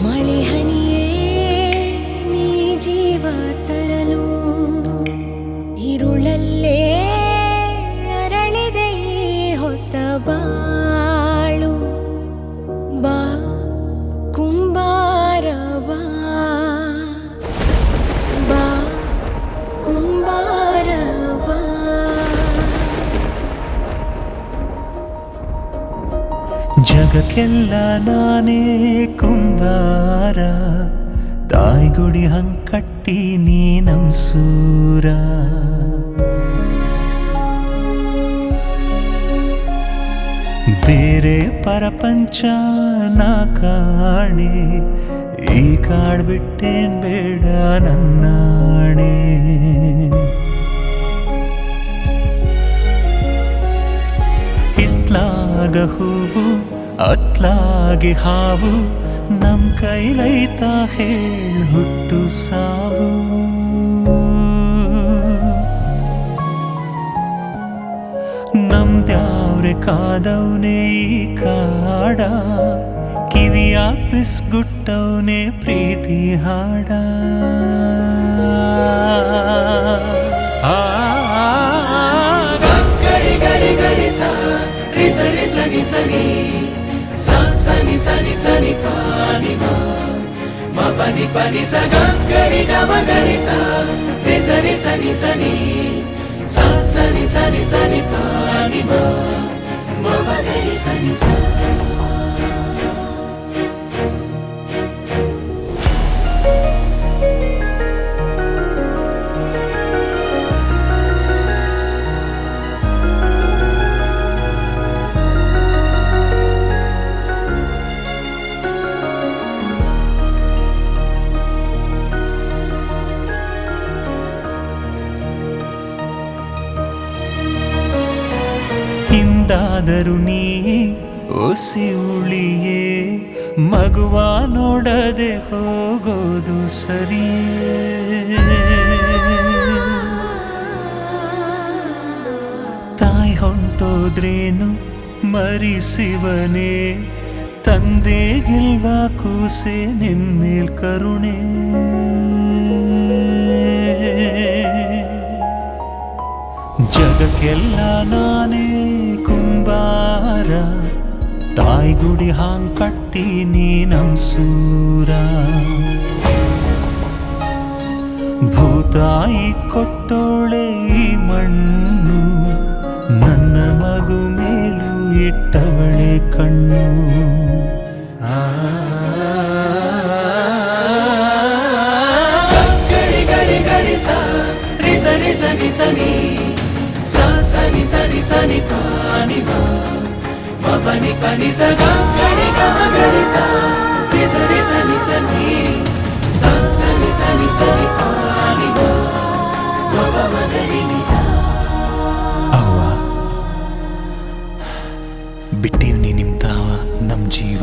ಮಳೆ ಹನಿಯೇ ನೀ ಜೀವ ತರಲು ಇರುಳಲ್ಲೇ ಅರಳಿದೆ ಹೊಸ ಬಾಳು ಬಾ ಕುಂಬಾರ ಬಾ ಬಾ ಕುಂಬಾರ ಬಾ ಜಗಕ್ಕೆಲ್ಲ ನಾನೇ ಕುಂಬಾರ ತಾಯ್ಗುಡಿ ಹಂಕಟ್ಟಿ ನೀ ನಮ್ಸೂರ ಬೇರೆ ಪರಪಂಚ ನಾ ಕಾಣೆ ಈ ಕಾಡ್ ಬಿಟ್ಟೇನ್ ಬೇಡ ನನ್ನಾಣೆ ಇತ್ಲಾಗ ಹೂವು ಅತ್ಲಾಗಿ ಹಾವು ನಮ್ ಕೈಲೈತ ಹೇಳ್ ಹುಟ್ಟು ಸಾವು ನಮ್ದ್ಯಾವ್ರೆ ಕಾದವ್ನೆ ಈ ಕಾಡ ಕಿವಿಯ ಪಿಸ್ಗುಟ್ಟವ್ನೆ ಪ್ರೀತಿ ಹಾಡ ಗರಿ ಗರಿ ಗರಿ ಸಾ ರಿ ಸರಿ ಸನಿ ಸನಿ ಸಾ ಸನಿ ಸನಿ ಸನಿ ಪಾನಿ ಮಾ ಪನಿ ಪನಿ ಸ ಗರಿ ಗಮ ಗರಿ ಸಾ ರಿ ಸರಿ ಸನಿ ಸನಿ ಸಾ ಸನಿ ಸನಿ ಸನಿ ಪಾನಿ ಮಾ ಗರಿ ಸನಿ ಸಾ ಹಿಂದಾದರೂ ನೀ ಒಸಿ ಉಳಿಯೇ ಮಗುವ ನೋಡದೆ ಹೋಗೋದು ಸರಿಯೇ ತಾಯಿ ಹೊಂಟೋದ್ರೇನು ಮರಿಸಿವನೇ ತಂದೆ ಗಿಲ್ವಾ ಕೂಸೆ ನಿನ್ಮೇಲ್ ಕರುಣೆ ಜಗಕ್ಕೆಲ್ಲ ನಾನೇ ಕುಂಬಾರ ತಾಯ್ಗುಡಿ ಹಾಂಕಟ್ಟಿ ನೀ ನಮ್ಸೂರ ಭೂತಾಯಿ ಕೊಟ್ಟೋಳೆ ಈ ಮಣ್ಣು ನನ್ನ ಮಗು ಮೇಲೂ ಇಟ್ಟವಳೆ ಕಣ್ಣು ಗರಿ ಗರಿ ಗರಿ ಸಾ ರಿ ಸರಿ ಸನಿ ಸನಿ ಸಾ ಸನಿ ಸನಿ ಸನಿ ಪಾನಿ ಮಾ ಪನಿ ಪನಿ ಸ ಗರಿ ಗಮ ಗರಿ ಸಾ ರಿ ಸರಿ ಸನಿ ಸನಿ ಸಾ ಸನಿ ಸನಿ ಸನಿ ಪಾನಿ ಮಾ ಗರಿ ನಿ ಸಾ ಅವ್ವ ಬಿಟ್ಟೀವ್ ನೀ ನಿಮ್ತಾವ ನಮ್ ಜೀವ